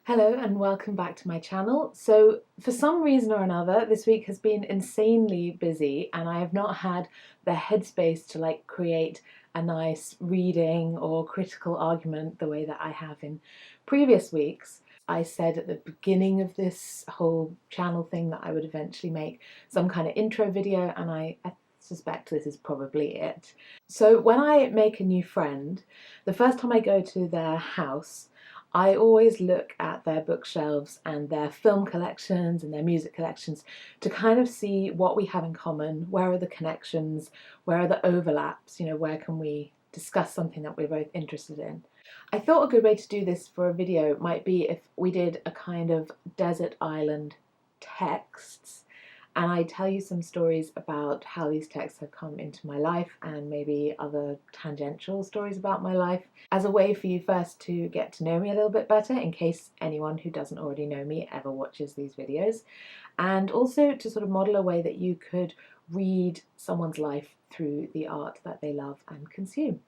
Hello and welcome back to my channel. So for some reason or another, this week has been insanely busy and I have not had the headspace to create a nice reading or critical argument the way that I have in previous weeks. I said at the beginning of this whole channel thing that I would eventually make some kind of intro video, and I suspect this is probably it. So when I make a new friend, the first time I go to their house, I always look at their bookshelves and their film collections and their music collections to kind of see what we have in common, where are the connections, where are the overlaps, where can we discuss something that we're both interested in. I thought a good way to do this for a video might be if we did a kind of desert island texts, and I tell you some stories about how these texts have come into my life and maybe other tangential stories about my life as a way for you first to get to know me a little bit better, in case anyone who doesn't already know me ever watches these videos, and also to sort of model a way that you could read someone's life through the art that they love and consume.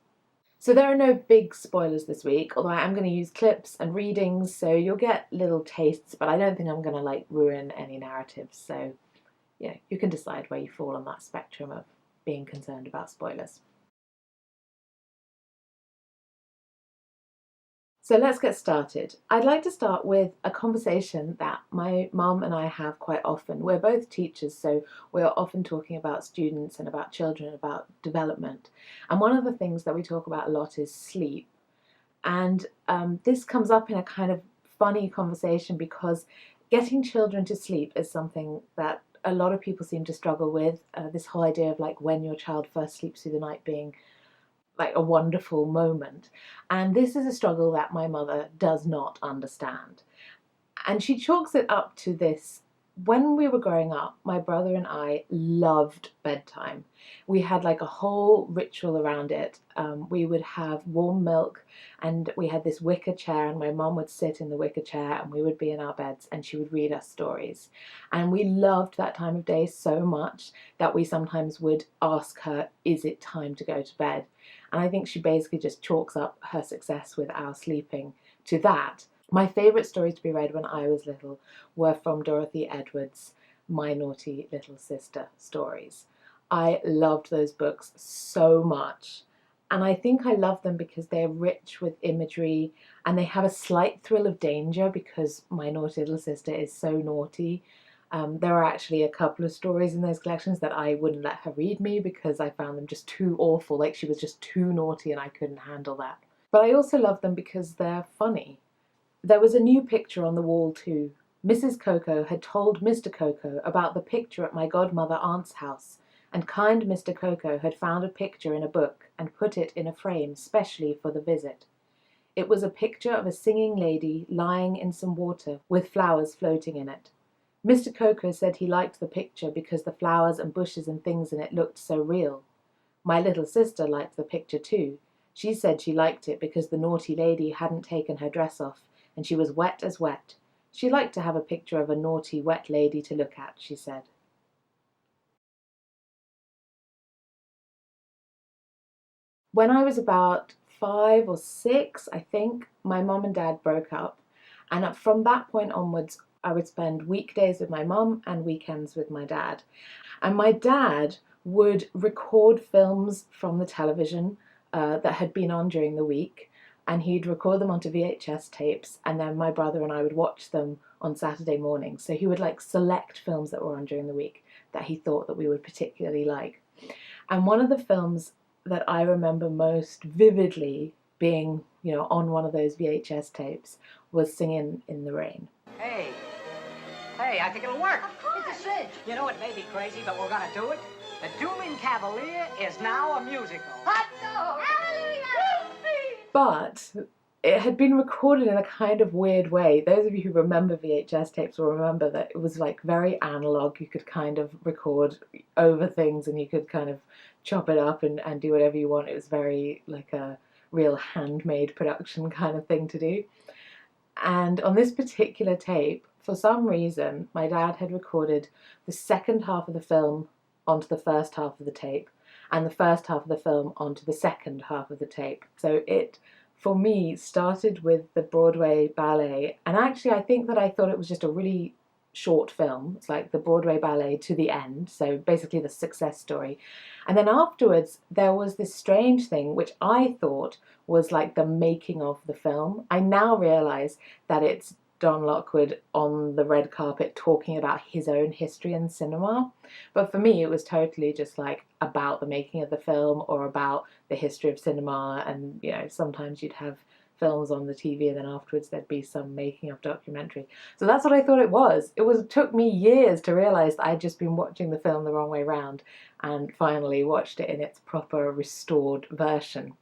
So there are no big spoilers this week, although I am going to use clips and readings, so you'll get little tastes, but I don't think I'm going to ruin any narratives. So yeah, you can decide where you fall on that spectrum of being concerned about spoilers. So let's get started. I'd like to start with a conversation that my mum and I have quite often. We're both teachers, so we're often talking about students and about children, about development. And one of the things that we talk about a lot is sleep. And this comes up in a kind of funny conversation because getting children to sleep is something that a lot of people seem to struggle with. This whole idea of when your child first sleeps through the night being a wonderful moment. And this is a struggle that my mother does not understand. And she chalks it up to this. When we were growing up, my brother and I loved bedtime. We had a whole ritual around it. We would have warm milk and we had this wicker chair, and my mum would sit in the wicker chair and we would be in our beds and she would read us stories. And we loved that time of day so much that we sometimes would ask her, is it time to go to bed? And I think she basically just chalks up her success with our sleeping to that. My favourite stories to be read when I was little were from Dorothy Edwards' My Naughty Little Sister stories. I loved those books so much, and I think I love them because they're rich with imagery and they have a slight thrill of danger because my naughty little sister is so naughty. There are actually a couple of stories in those collections that I wouldn't let her read me because I found them just too awful, she was just too naughty and I couldn't handle that. But I also love them because they're funny. There was a new picture on the wall too. Mrs. Coco had told Mr. Coco about the picture at my godmother aunt's house, and kind Mr. Coco had found a picture in a book and put it in a frame specially for the visit. It was a picture of a singing lady lying in some water with flowers floating in it. Mr. Coco said he liked the picture because the flowers and bushes and things in it looked so real. My little sister liked the picture too. She said she liked it because the naughty lady hadn't taken her dress off and she was wet as wet. She liked to have a picture of a naughty, wet lady to look at, she said. When I was about 5 or 6, I think, my mum and dad broke up. And from that point onwards, I would spend weekdays with my mum and weekends with my dad. And my dad would record films from the television that had been on during the week, and he'd record them onto VHS tapes, and then my brother and I would watch them on Saturday mornings. So he would select films that were on during the week that he thought that we would particularly like. And one of the films that I remember most vividly being, on one of those VHS tapes was Singin' in the Rain. Hey, I think it'll work. It's a cinch. You know, it may be crazy, but we're gonna do it. The Donen Cavalier is now a musical. Hot dog! Hallelujah! But it had been recorded in a kind of weird way. Those of you who remember VHS tapes will remember that it was very analog. You could kind of record over things and you could kind of chop it up and do whatever you want. It was very a real handmade production kind of thing to do. And on this particular tape, for some reason, my dad had recorded the second half of the film onto the first half of the tape, and the first half of the film onto the second half of the tape. So it for me, started with the Broadway ballet. And actually, I think that I thought it was just a really short film. It's like the Broadway ballet to the end, so basically the success story. And then afterwards, there was this strange thing which I thought was like the making of the film. I now realize that it's Don Lockwood on the red carpet talking about his own history in cinema. But for me, it was totally just like about the making of the film or about the history of cinema. And, you know, sometimes you'd have films on the TV and then afterwards there'd be some making of documentary. So that's what I thought it was. It took me years to realize that I'd just been watching the film the wrong way round and finally watched it in its proper restored version.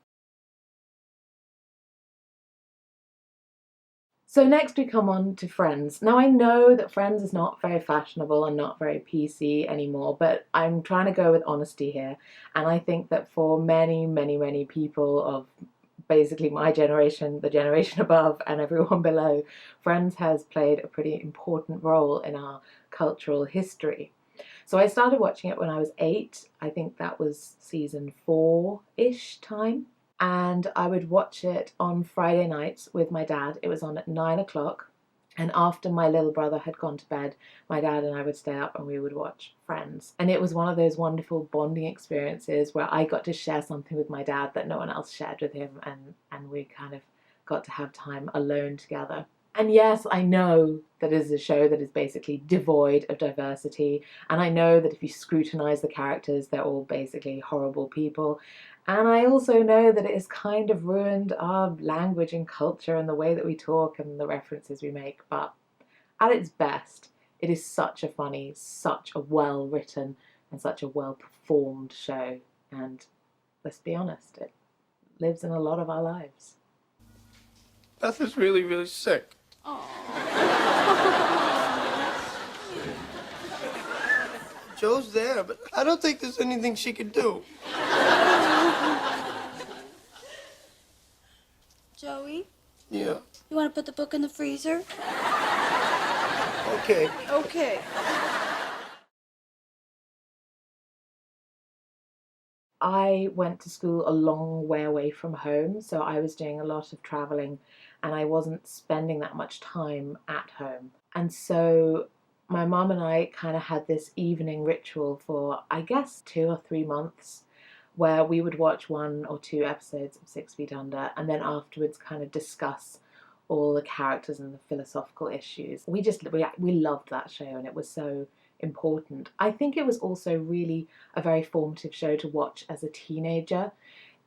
So next we come on to Friends. Now I know that Friends is not very fashionable and not very PC anymore, but I'm trying to go with honesty here. And I think that for many, many, many people of basically my generation, the generation above, and everyone below, Friends has played a pretty important role in our cultural history. So I started watching it when I was 8. I think that was season 4-ish time. And I would watch it on Friday nights with my dad. It was on at 9 o'clock. And after my little brother had gone to bed, my dad and I would stay up and we would watch Friends. And it was one of those wonderful bonding experiences where I got to share something with my dad that no one else shared with him. And we kind of got to have time alone together. And yes, I know that it is a show that is basically devoid of diversity. And I know that if you scrutinize the characters, they're all basically horrible people. And I also know that it has kind of ruined our language and culture and the way that we talk and the references we make. But at its best, it is such a funny, such a well-written and such a well-performed show. And let's be honest, it lives in a lot of our lives. Beth is really, really sick. Joe's there, but I don't think there's anything she could do. Joey, Yeah. you want to put the book in the freezer? Okay. Okay. I went to school a long way away from home, so I was doing a lot of traveling and I wasn't spending that much time at home. And so my mum and I kind of had this evening ritual for, I guess, 2 or 3 months where we would watch 1 or 2 episodes of 6 Feet Under and then afterwards kind of discuss all the characters and the philosophical issues. We loved that show and it was so important. I think it was also really a very formative show to watch as a teenager.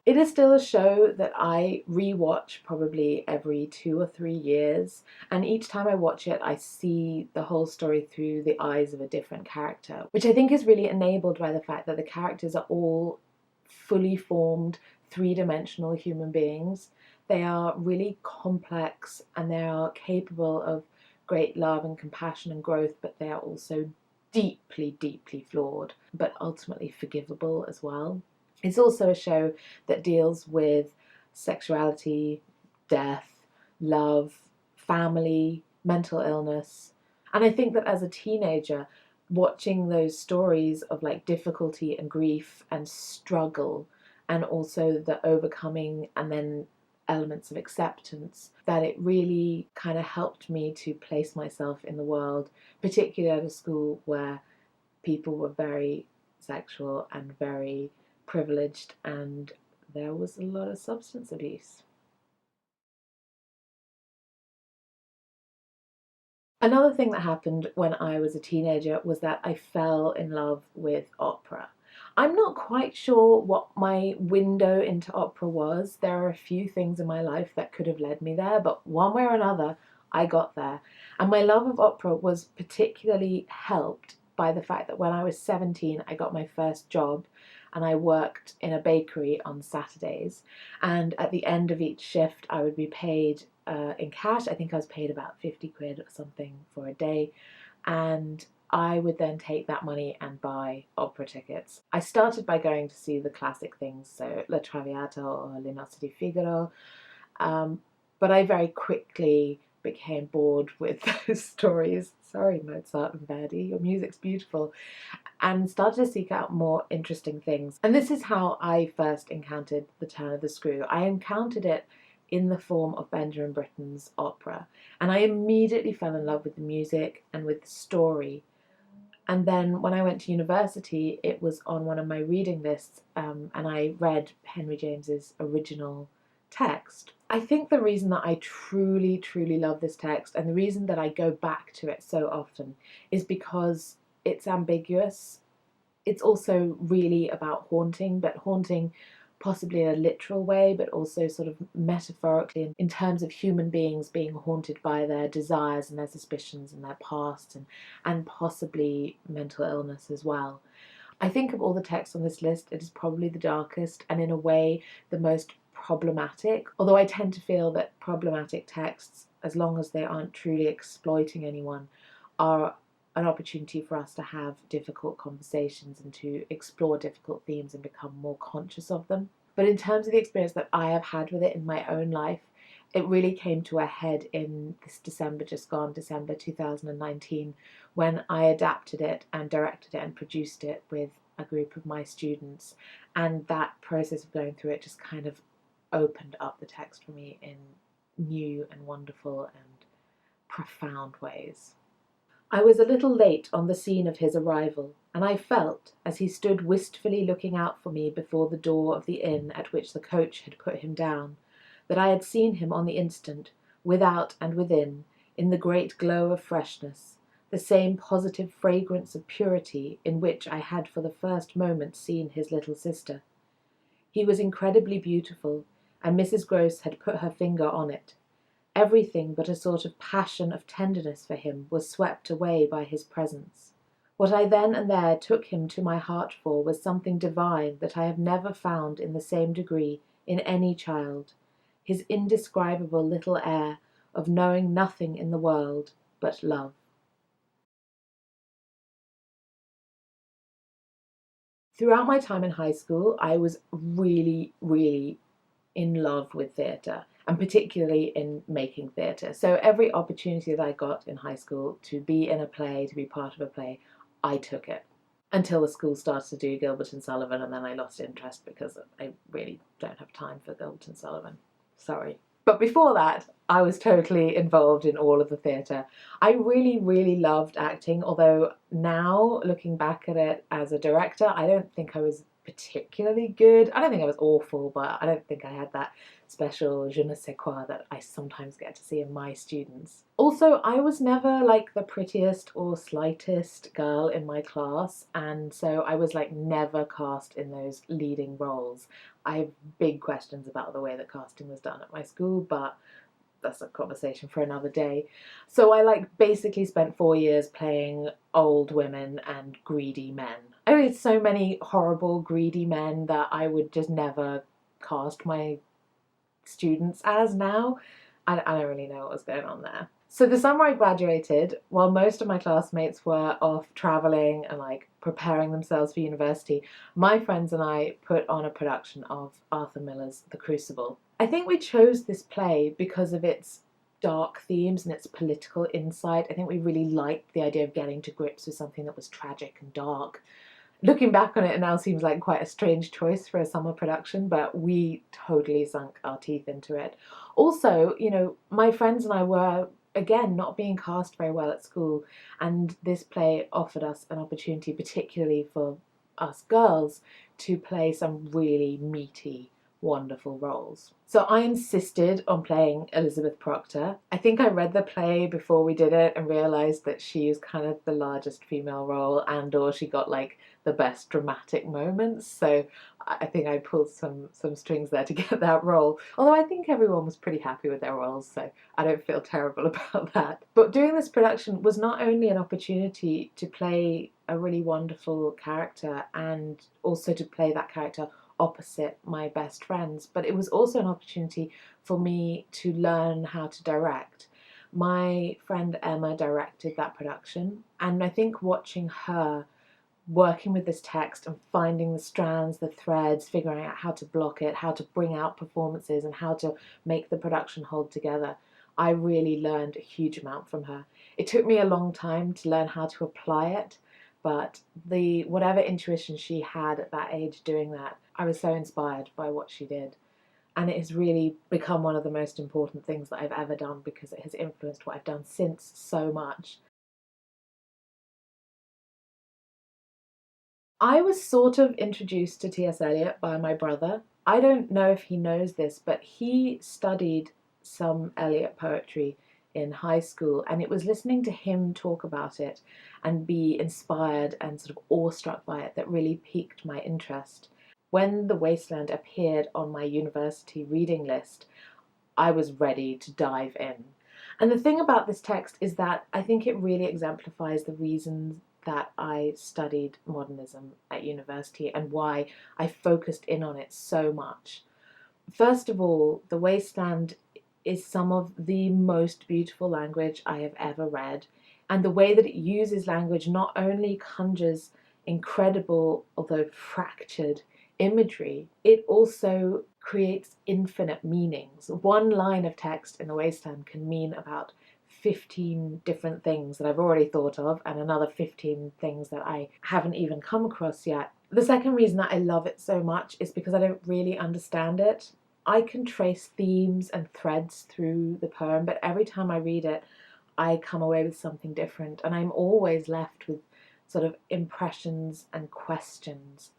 It is still a show that I rewatch probably every 2 or 3 years, and each time I watch it I see the whole story through the eyes of a different character, which I think is really enabled by the fact that the characters are all fully formed, three-dimensional human beings. They are really complex and they are capable of great love and compassion and growth, but they are also deeply, deeply flawed, but ultimately forgivable as well. It's also a show that deals with sexuality, death, love, family, mental illness. And I think that as a teenager, watching those stories of like difficulty and grief and struggle and also the overcoming and then elements of acceptance, that it really kind of helped me to place myself in the world, particularly at a school where people were very sexual and very privileged and there was a lot of substance abuse. Another thing that happened when I was a teenager was that I fell in love with opera. I'm not quite sure what my window into opera was. There are a few things in my life that could have led me there, but one way or another, I got there. And my love of opera was particularly helped by the fact that when I was 17, I got my first job and I worked in a bakery on Saturdays. And at the end of each shift, I would be paid in cash. I think I was paid about 50 quid or something for a day. And I would then take that money and buy opera tickets. I started by going to see the classic things, so La Traviata or Le Nozze di Figaro, but I very quickly became bored with those stories. Sorry, Mozart and Verdi, your music's beautiful. And started to seek out more interesting things. And this is how I first encountered The Turn of the Screw. I encountered it in the form of Benjamin Britten's opera. And I immediately fell in love with the music and with the story. And then when I went to university, it was on one of my reading lists, and I read Henry James's original text. I think the reason that I truly, truly love this text, and the reason that I go back to it so often, is because it's ambiguous. It's also really about haunting, but haunting possibly in a literal way, but also sort of metaphorically in terms of human beings being haunted by their desires and their suspicions and their past, and possibly mental illness as well. I think of all the texts on this list, it is probably the darkest and in a way the most problematic, although I tend to feel that problematic texts, as long as they aren't truly exploiting anyone, are an opportunity for us to have difficult conversations and to explore difficult themes and become more conscious of them. But in terms of the experience that I have had with it in my own life, it really came to a head in this December just gone, December 2019, when I adapted it and directed it and produced it with a group of my students. And that process of going through it just kind of opened up the text for me in new and wonderful and profound ways. I was a little late on the scene of his arrival, and I felt, as he stood wistfully looking out for me before the door of the inn at which the coach had put him down, that I had seen him on the instant, without and within, in the great glow of freshness, the same positive fragrance of purity in which I had for the first moment seen his little sister. He was incredibly beautiful, and Mrs. Grose had put her finger on it. Everything but a sort of passion of tenderness for him was swept away by his presence. What I then and there took him to my heart for was something divine that I have never found in the same degree in any child, his indescribable little air of knowing nothing in the world but love. Throughout my time in high school, I was really, really in love with theatre, and particularly in making theatre. So every opportunity that I got in high school to be in a play, to be part of a play, I took it. Until the school started to do Gilbert and Sullivan, and then I lost interest because I really don't have time for Gilbert and Sullivan. Sorry. But before that, I was totally involved in all of the theatre. I really, really loved acting, although now, looking back at it as a director, I don't think I was particularly good. I don't think I was awful, but I don't think I had that special je ne sais quoi that I sometimes get to see in my students. Also, I was never like the prettiest or slightest girl in my class, and so I was like never cast in those leading roles. I have big questions about the way that casting was done at my school, but that's a conversation for another day. So I like basically spent 4 years playing old women and greedy men. I mean, so many horrible greedy men that I would just never cast my students as now. I don't really know what was going on there. So the summer I graduated, while most of my classmates were off travelling and like preparing themselves for university, my friends and I put on a production of Arthur Miller's The Crucible. I think we chose this play because of its dark themes and its political insight. I think we really liked the idea of getting to grips with something that was tragic and dark. Looking back on it, it now seems like quite a strange choice for a summer production, but we totally sunk our teeth into it. Also, you know, my friends and I were, again, not being cast very well at school, and this play offered us an opportunity, particularly for us girls, to play some really meaty, wonderful roles. So I insisted on playing Elizabeth Proctor. I think I read the play before we did it and realised that she is kind of the largest female role, and or she got like the best dramatic moments, so I think I pulled some strings there to get that role. Although I think everyone was pretty happy with their roles, so I don't feel terrible about that. But doing this production was not only an opportunity to play a really wonderful character and also to play that character opposite my best friends, but it was also an opportunity for me to learn how to direct. My friend Emma directed that production, and I think watching her working with this text and finding the strands, the threads, figuring out how to block it, how to bring out performances and how to make the production hold together, I really learned a huge amount from her. It took me a long time to learn how to apply it, but whatever intuition she had at that age doing that, I was so inspired by what she did. And it has really become one of the most important things that I've ever done because it has influenced what I've done since so much. I was sort of introduced to T.S. Eliot by my brother. I don't know if he knows this, but he studied some Eliot poetry in high school, and it was listening to him talk about it and be inspired and sort of awestruck by it that really piqued my interest. When The Wasteland appeared on my university reading list, I was ready to dive in. And the thing about this text is that I think it really exemplifies the reasons that I studied modernism at university and why I focused in on it so much. First of all, The Wasteland is some of the most beautiful language I have ever read, and the way that it uses language not only conjures incredible, although fractured, imagery, it also creates infinite meanings. One line of text in The Wasteland can mean about 15 different things that I've already thought of, and another 15 things that I haven't even come across yet. The second reason that I love it so much is because I don't really understand it. I can trace themes and threads through the poem, but every time I read it, I come away with something different, and I'm always left with sort of impressions and questions.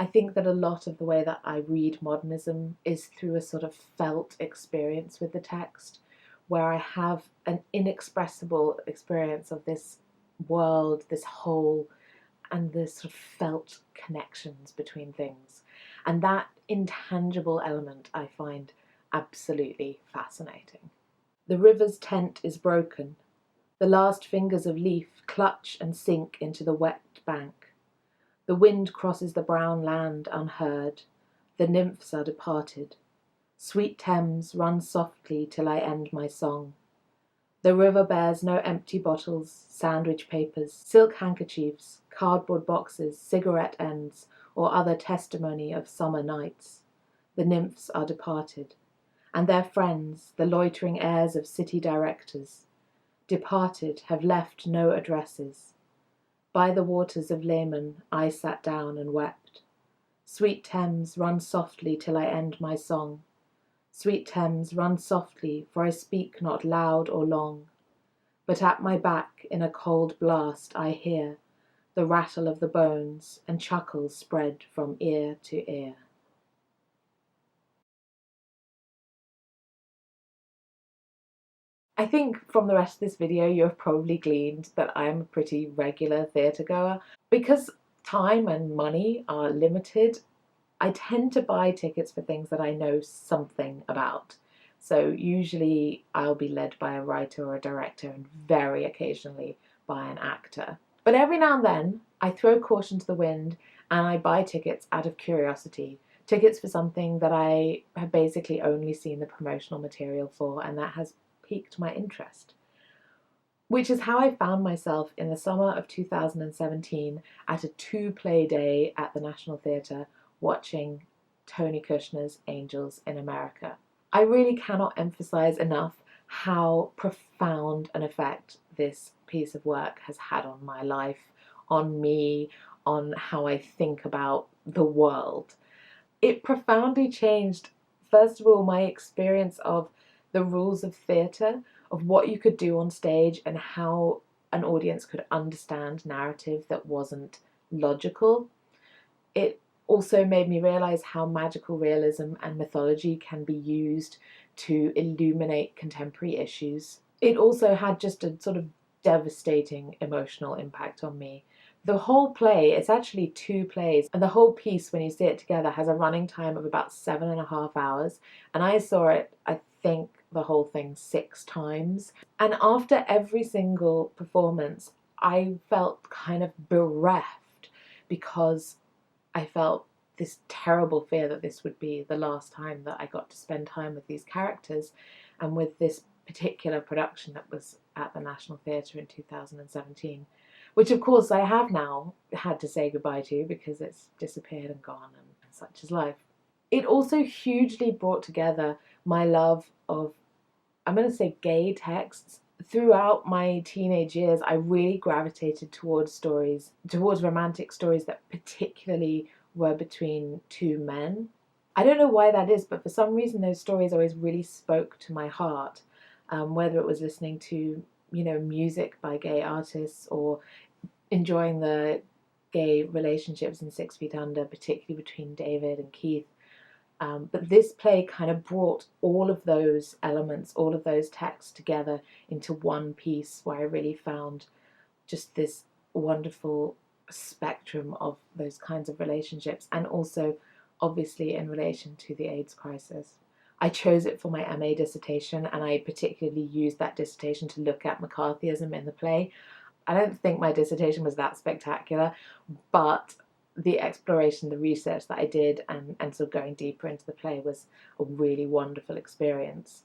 I think that a lot of the way that I read modernism is through a sort of felt experience with the text, where I have an inexpressible experience of this world, this whole, and the sort of felt connections between things. And that intangible element I find absolutely fascinating. The river's tent is broken. The last fingers of leaf clutch and sink into the wet bank. The wind crosses the brown land unheard. The nymphs are departed. Sweet Thames, run softly till I end my song. The river bears no empty bottles, sandwich papers, silk handkerchiefs, cardboard boxes, cigarette ends, or other testimony of summer nights. The nymphs are departed, and their friends, the loitering heirs of city directors, departed, have left no addresses. By the waters of Leman I sat down and wept. Sweet Thames, run softly till I end my song. Sweet Thames, run softly, for I speak not loud or long. But at my back, in a cold blast, I hear the rattle of the bones, and chuckles spread from ear to ear. I think from the rest of this video you have probably gleaned that I'm a pretty regular theatre goer. Because time and money are limited, I tend to buy tickets for things that I know something about. So usually I'll be led by a writer or a director, and very occasionally by an actor. But every now and then I throw caution to the wind and I buy tickets out of curiosity. Tickets for something that I have basically only seen the promotional material for, and that has piqued my interest. Which is how I found myself in the summer of 2017 at a 2-play day at the National Theatre watching Tony Kushner's Angels in America. I really cannot emphasize enough how profound an effect this piece of work has had on my life, on me, on how I think about the world. It profoundly changed, first of all, my experience of the rules of theatre, of what you could do on stage and how an audience could understand narrative that wasn't logical. It also made me realise how magical realism and mythology can be used to illuminate contemporary issues. It also had just a sort of devastating emotional impact on me. The whole play, it's actually 2 plays, and the whole piece, when you see it together, has a running time of about 7.5 hours, and I saw it, I think, the whole thing 6 times. And after every single performance, I felt kind of bereft, because I felt this terrible fear that this would be the last time that I got to spend time with these characters and with this particular production that was at the National Theatre in 2017, which of course I have now had to say goodbye to because it's disappeared and gone, and such is life. It also hugely brought together my love of, I'm going to say, gay texts. Throughout my teenage years, I really gravitated towards romantic stories that particularly were between 2 men. I don't know why that is, but for some reason those stories always really spoke to my heart, whether it was listening to, music by gay artists or enjoying the gay relationships in 6 Feet Under, particularly between David and Keith. But this play kind of brought all of those elements, all of those texts together into one piece where I really found just this wonderful spectrum of those kinds of relationships, and also obviously in relation to the AIDS crisis. I chose it for my MA dissertation, and I particularly used that dissertation to look at McCarthyism in the play. I don't think my dissertation was that spectacular, but the exploration, the research that I did, and sort of going deeper into the play was a really wonderful experience.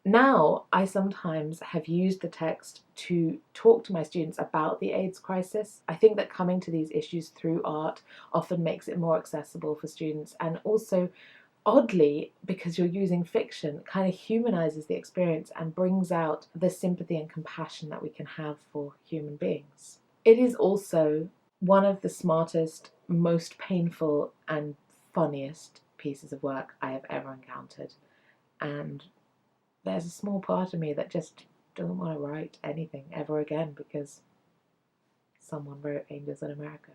Now, I sometimes have used the text to talk to my students about the AIDS crisis. I think that coming to these issues through art often makes it more accessible for students, and also, oddly, because you're using fiction, kind of humanizes the experience and brings out the sympathy and compassion that we can have for human beings. It is also one of the smartest, most painful and funniest pieces of work I have ever encountered, and there's a small part of me that just doesn't want to write anything ever again because someone wrote Angels in America.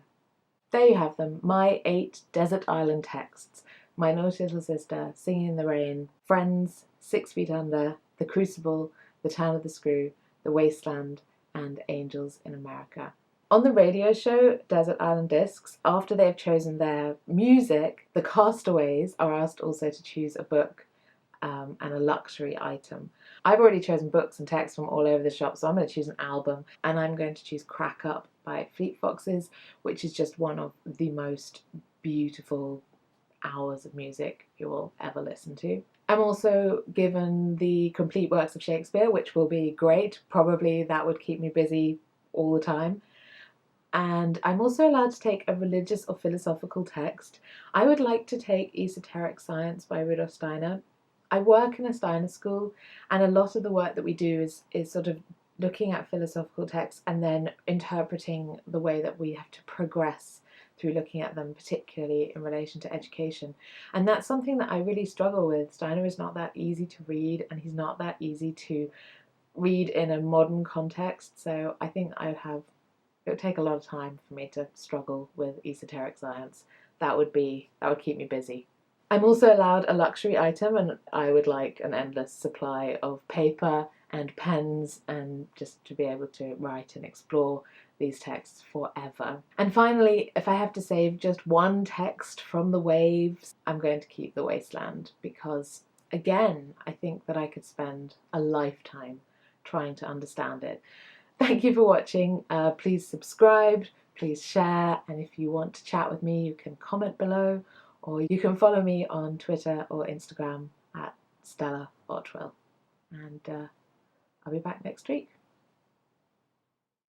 There you have them, my 8 desert island texts: My Naughty Little Sister, Singing in the Rain, Friends, 6 Feet Under, The Crucible, The Town of the Screw, The Wasteland, and Angels in America. On the radio show Desert Island Discs, after they've chosen their music, the castaways are asked also to choose a book and a luxury item. I've already chosen books and texts from all over the shop, so I'm going to choose an album, and I'm going to choose Crack Up by Fleet Foxes, which is just one of the most beautiful hours of music you will ever listen to. I'm also given the complete works of Shakespeare, which will be great. Probably that would keep me busy all the time. And I'm also allowed to take a religious or philosophical text. I would like to take Esoteric Science by Rudolf Steiner. I work in a Steiner school, and a lot of the work that we do is sort of looking at philosophical texts and then interpreting the way that we have to progress through looking at them, particularly in relation to education. And that's something that I really struggle with. Steiner is not that easy to read, and he's not that easy to read in a modern context, so I think it would take a lot of time for me to struggle with Esoteric Science. That would keep me busy. I'm also allowed a luxury item, and I would like an endless supply of paper and pens, and just to be able to write and explore these texts forever. And finally, if I have to save just one text from the waves, I'm going to keep The Wasteland, because again, I think that I could spend a lifetime trying to understand it. Thank you for watching. Please subscribe, please share, and if you want to chat with me, you can comment below, or you can follow me on Twitter or Instagram at Stella Otwell. And I'll be back next week.